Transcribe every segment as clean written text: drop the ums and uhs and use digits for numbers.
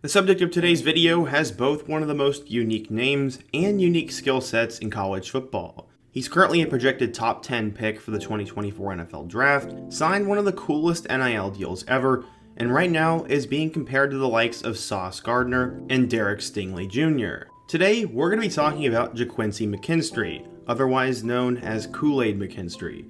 The subject of today's video has both one of the most unique names and unique skill sets in college football. He's currently a projected top 10 pick for the 2024 NFL Draft, signed one of the coolest NIL deals ever, and right now is being compared to the likes of Sauce Gardner and Derek Stingley Jr. Today, we're going to be talking about Kool Aid McKinstry, otherwise known as Kool Aid McKinstry.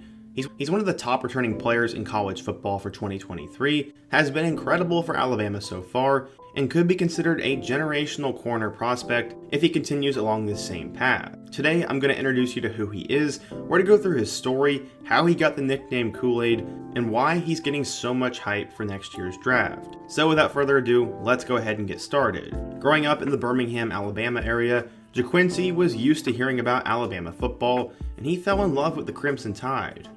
He's one of the top returning players in college football for 2023, has been incredible for Alabama so far, and could be considered a generational corner prospect if he continues along this same path. Today, I'm going to introduce you to who he is, where to go through his story, how he got the nickname Kool Aid, and why he's getting so much hype for next year's draft. So without further ado, let's go ahead and get started. Growing up in the Birmingham, Alabama area, Kool was used to hearing about Alabama football, and he fell in love with the Crimson Tide.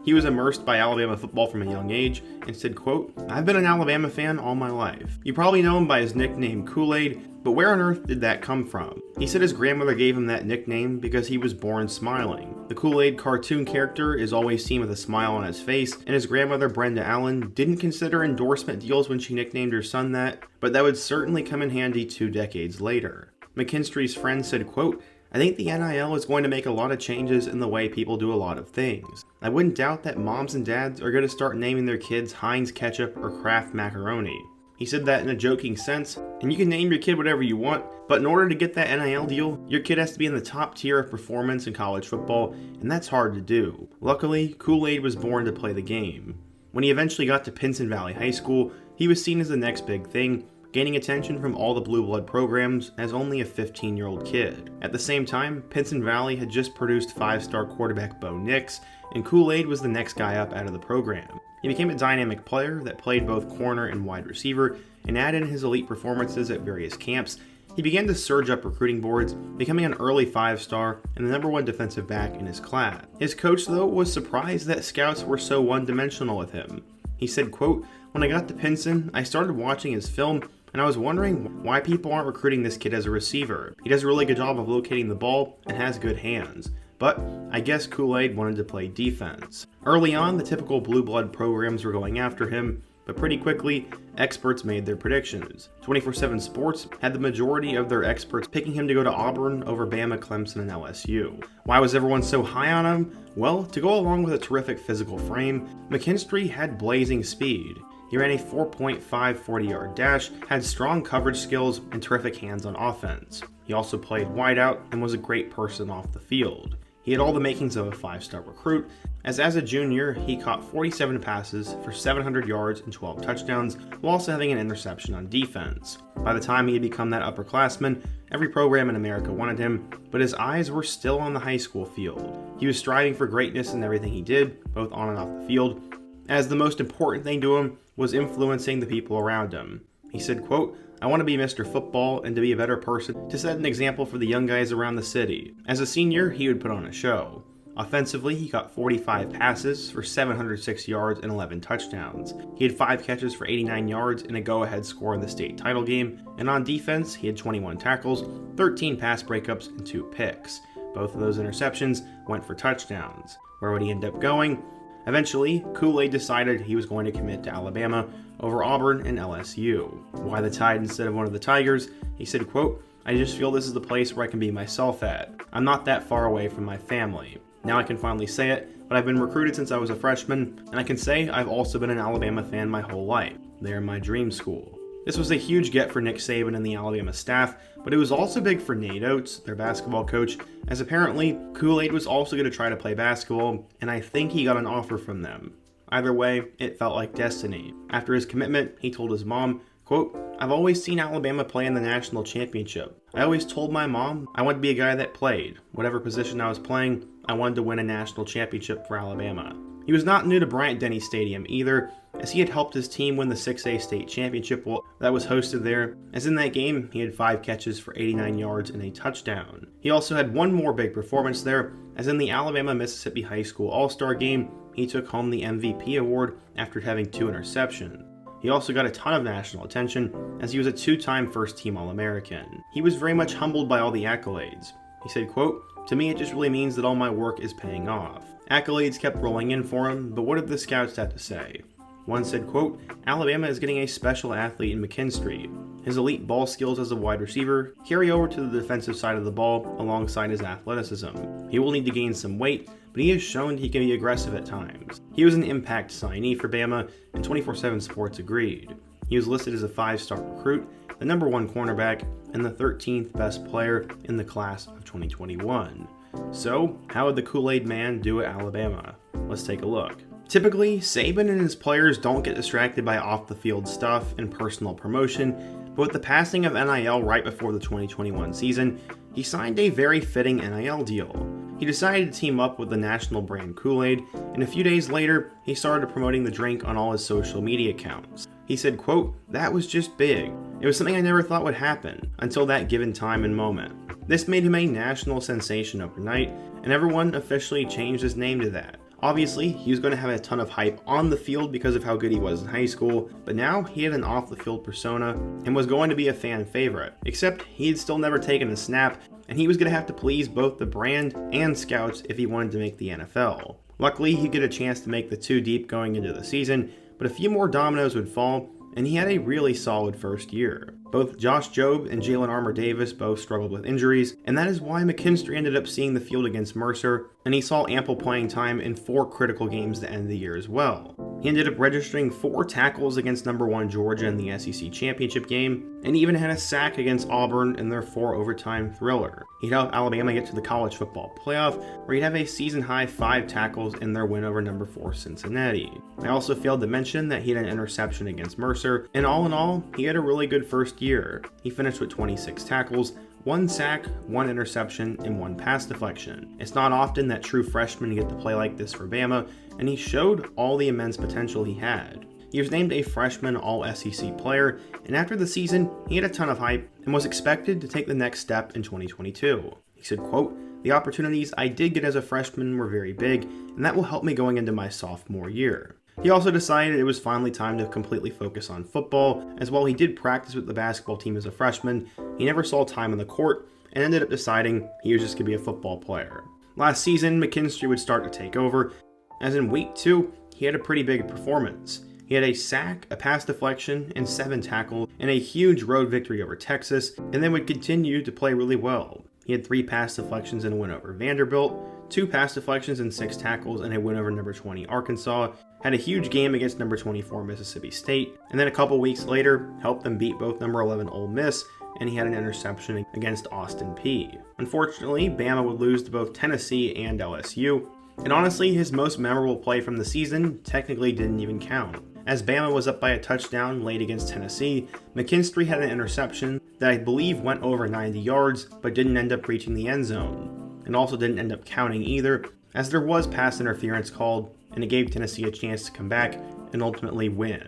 He was immersed by Alabama football from a young age and said, quote, "I've been an Alabama fan all my life." You probably know him by his nickname Kool Aid, but where on earth did that come from? He said his grandmother gave him that nickname because he was born smiling. The Kool Aid cartoon character is always seen with a smile on his face, and his grandmother Brenda Allen didn't consider endorsement deals when she nicknamed her son that, but that would certainly come in handy 2 decades later. McKinstry's friend said, quote, "I think the NIL is going to make a lot of changes in the way people do a lot of things. I wouldn't doubt that moms and dads are going to start naming their kids Heinz ketchup or Kraft macaroni." He said that in a joking sense, and you can name your kid whatever you want, but in order to get that NIL deal, your kid has to be in the top tier of performance in college football, and that's hard to do. Luckily, Kool Aid was born to play the game. When he eventually got to Pinson Valley High School, he was seen as the next big thing, gaining attention from all the blue blood programs as only a 15-year-old kid. At the same time, Pinson Valley had just produced 5-star quarterback Bo Nix, and Kool Aid was the next guy up out of the program. He became a dynamic player that played both corner and wide receiver, and added in his elite performances at various camps. He began to surge up recruiting boards, becoming an early 5-star and the #1 defensive back in his class. His coach, though, was surprised that scouts were so one-dimensional with him. He said, quote, "When I got to Pinson, I started watching his film, and I was wondering why people aren't recruiting this kid as a receiver. He does a really good job of locating the ball and has good hands. But I guess Kool Aid wanted to play defense." Early on, the typical blue blood programs were going after him, but pretty quickly, experts made their predictions. 24/7 Sports had the majority of their experts picking him to go to Auburn over Bama, Clemson, and LSU. Why was everyone so high on him? Well, to go along with a terrific physical frame, McKinstry had blazing speed. He ran a 4.5 40-yard dash, had strong coverage skills, and terrific hands on offense. He also played wideout and was a great person off the field. He had all the makings of a 5-star recruit, as a junior, he caught 47 passes for 700 yards and 12 touchdowns, while also having an interception on defense. By the time he had become that upperclassman, every program in America wanted him, but his eyes were still on the high school field. He was striving for greatness in everything he did, both on and off the field, as the most important thing to him was influencing the people around him. He said, quote, "I want to be Mr. Football and to be a better person, to set an example for the young guys around the city." As a senior, he would put on a show. Offensively, he caught 45 passes for 706 yards and 11 touchdowns. He had 5 catches for 89 yards and a go-ahead score in the state title game, and on defense, he had 21 tackles, 13 pass breakups, and 2 picks. Both of those interceptions went for touchdowns. Where would he end up going? Eventually, Kool Aid decided he was going to commit to Alabama over Auburn and LSU. Why the Tide instead of one of the Tigers? He said, quote, "I just feel this is the place where I can be myself at. I'm not that far away from my family. Now I can finally say it, but I've been recruited since I was a freshman, and I can say I've also been an Alabama fan my whole life. They're my dream school." This was a huge get for Nick Saban and the Alabama staff, but it was also big for Nate Oates, their basketball coach, as apparently Kool Aid was also going to try to play basketball, and I think he got an offer from them. Either way, it felt like destiny. After his commitment, he told his mom, quote, "I've always seen Alabama play in the national championship. I always told my mom I wanted to be a guy that played. Whatever position I was playing, I wanted to win a national championship for Alabama." He was not new to Bryant-Denny Stadium either, as he had helped his team win the 6A state championship that was hosted there, as in that game, he had 5 catches for 89 yards and a touchdown. He also had one more big performance there, as in the Alabama-Mississippi High School All-Star Game, he took home the MVP award after having 2 interceptions. He also got a ton of national attention, as he was a 2-time first-team All-American. He was very much humbled by all the accolades. He said, quote, "To me, it just really means that all my work is paying off." Accolades kept rolling in for him, but what did the scouts have to say? One said, quote, "Alabama is getting a special athlete in McKinstry. His elite ball skills as a wide receiver carry over to the defensive side of the ball alongside his athleticism. He will need to gain some weight, but he has shown he can be aggressive at times." He was an impact signee for Bama, and 24/7 Sports agreed. He was listed as a 5-star recruit, the #1 cornerback, and the 13th best player in the class of 2021. So, how would the Kool Aid Man do at Alabama? Let's take a look. Typically, Saban and his players don't get distracted by off-the-field stuff and personal promotion, but with the passing of NIL right before the 2021 season, he signed a very fitting NIL deal. He decided to team up with the national brand Kool Aid, and a few days later, he started promoting the drink on all his social media accounts. He said, quote, "That was just big. It was something I never thought would happen until that given time and moment. This made him a national sensation overnight, and everyone officially changed his name to that. Obviously, he was going to have a ton of hype on the field because of how good he was in high school, but now he had an off-the-field persona and was going to be a fan favorite, except he had still never taken a snap, and he was going to have to please both the brand and scouts if he wanted to make the NFL. Luckily, he'd get a chance to make the 2 deep going into the season, but a few more dominoes would fall, and he had a really solid first year. Both Josh Jobe and Jalen Armour-Davis both struggled with injuries, and that is why McKinstry ended up seeing the field against Mercer, and he saw ample playing time in 4 critical games to end the year as well. He ended up registering 4 tackles against #1 Georgia in the SEC championship game, and even had a sack against Auburn in their 4-overtime thriller. He'd help Alabama get to the college football playoff, where he'd have a season-high 5 tackles in their win over #4 Cincinnati. I also failed to mention that he had an interception against Mercer, and all in all, he had a really good first year. He finished with 26 tackles, 1 sack, 1 interception, and 1 pass deflection. It's not often that true freshmen get to play like this for Bama, and he showed all the immense potential he had. He was named a freshman All-SEC player, and after the season, he had a ton of hype and was expected to take the next step in 2022. He said, quote, "The opportunities I did get as a freshman were very big, and that will help me going into my sophomore year." He also decided it was finally time to completely focus on football, as while he did practice with the basketball team as a freshman, he never saw time on the court and ended up deciding he was just going to be a football player. Last season, McKinstry would start to take over, as in week 2, he had a pretty big performance. He had a sack, a pass deflection, and 7 tackles, and a huge road victory over Texas, and then would continue to play really well. He had 3 pass deflections and a win over Vanderbilt, 2 pass deflections and 6 tackles, and a win over #20 Arkansas, had a huge game against #24 Mississippi State, and then a couple weeks later, helped them beat both #11 Ole Miss, and he had an interception against Austin Peay. Unfortunately, Bama would lose to both Tennessee and LSU, and honestly, his most memorable play from the season technically didn't even count. As Bama was up by a touchdown late against Tennessee, McKinstry had an interception that I believe went over 90 yards, but didn't end up reaching the end zone, and also didn't end up counting either, as there was pass interference called, and it gave Tennessee a chance to come back and ultimately win.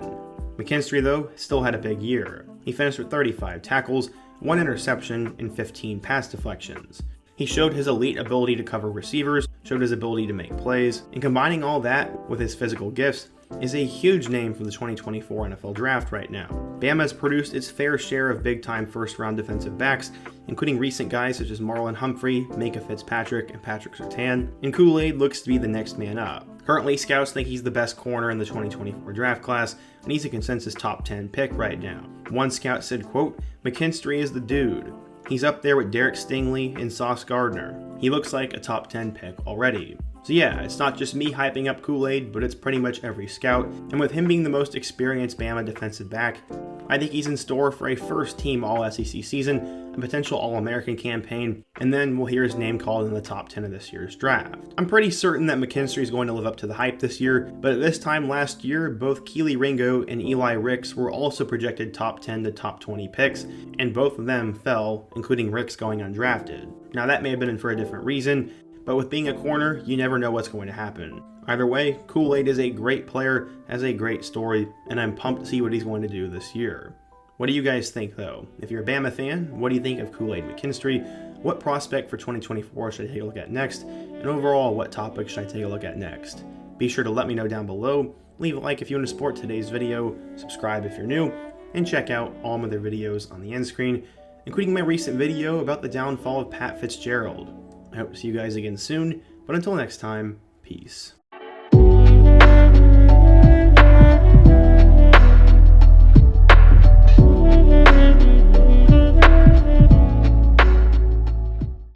McKinstry, though, still had a big year. He finished with 35 tackles, 1 interception, and 15 pass deflections. He showed his elite ability to cover receivers, showed his ability to make plays, and combining all that with his physical gifts is a huge name for the 2024 NFL Draft right now. Bama has produced its fair share of big-time first-round defensive backs, including recent guys such as Marlon Humphrey, Micah Fitzpatrick, and Patrick Surtain, and Kool Aid looks to be the next man up. Currently, scouts think he's the best corner in the 2024 draft class, and he's a consensus top 10 pick right now. One scout said, quote, "McKinstry is the dude. He's up there with Derek Stingley and Sauce Gardner. He looks like a top 10 pick already." So yeah, it's not just me hyping up Kool Aid, but it's pretty much every scout, and with him being the most experienced Bama defensive back, I think he's in store for a first-team All-SEC season, a potential All-American campaign, and then we'll hear his name called in the top 10 of this year's draft. I'm pretty certain that McKinstry is going to live up to the hype this year, but at this time last year, both Keely Ringo and Eli Ricks were also projected top 10 to top 20 picks, and both of them fell, including Ricks going undrafted. Now that may have been for a different reason, but with being a corner, you never know what's going to happen. Either way, Kool Aid is a great player, has a great story, and I'm pumped to see what he's going to do this year. What do you guys think though? If you're a Bama fan, what do you think of Kool Aid McKinstry? What prospect for 2024 should I take a look at next? And overall, what topic should I take a look at next? Be sure to let me know down below, leave a like if you want to support today's video, subscribe if you're new, and check out all my other videos on the end screen, including my recent video about the downfall of Pat Fitzgerald. I hope to see you guys again soon, but until next time, peace.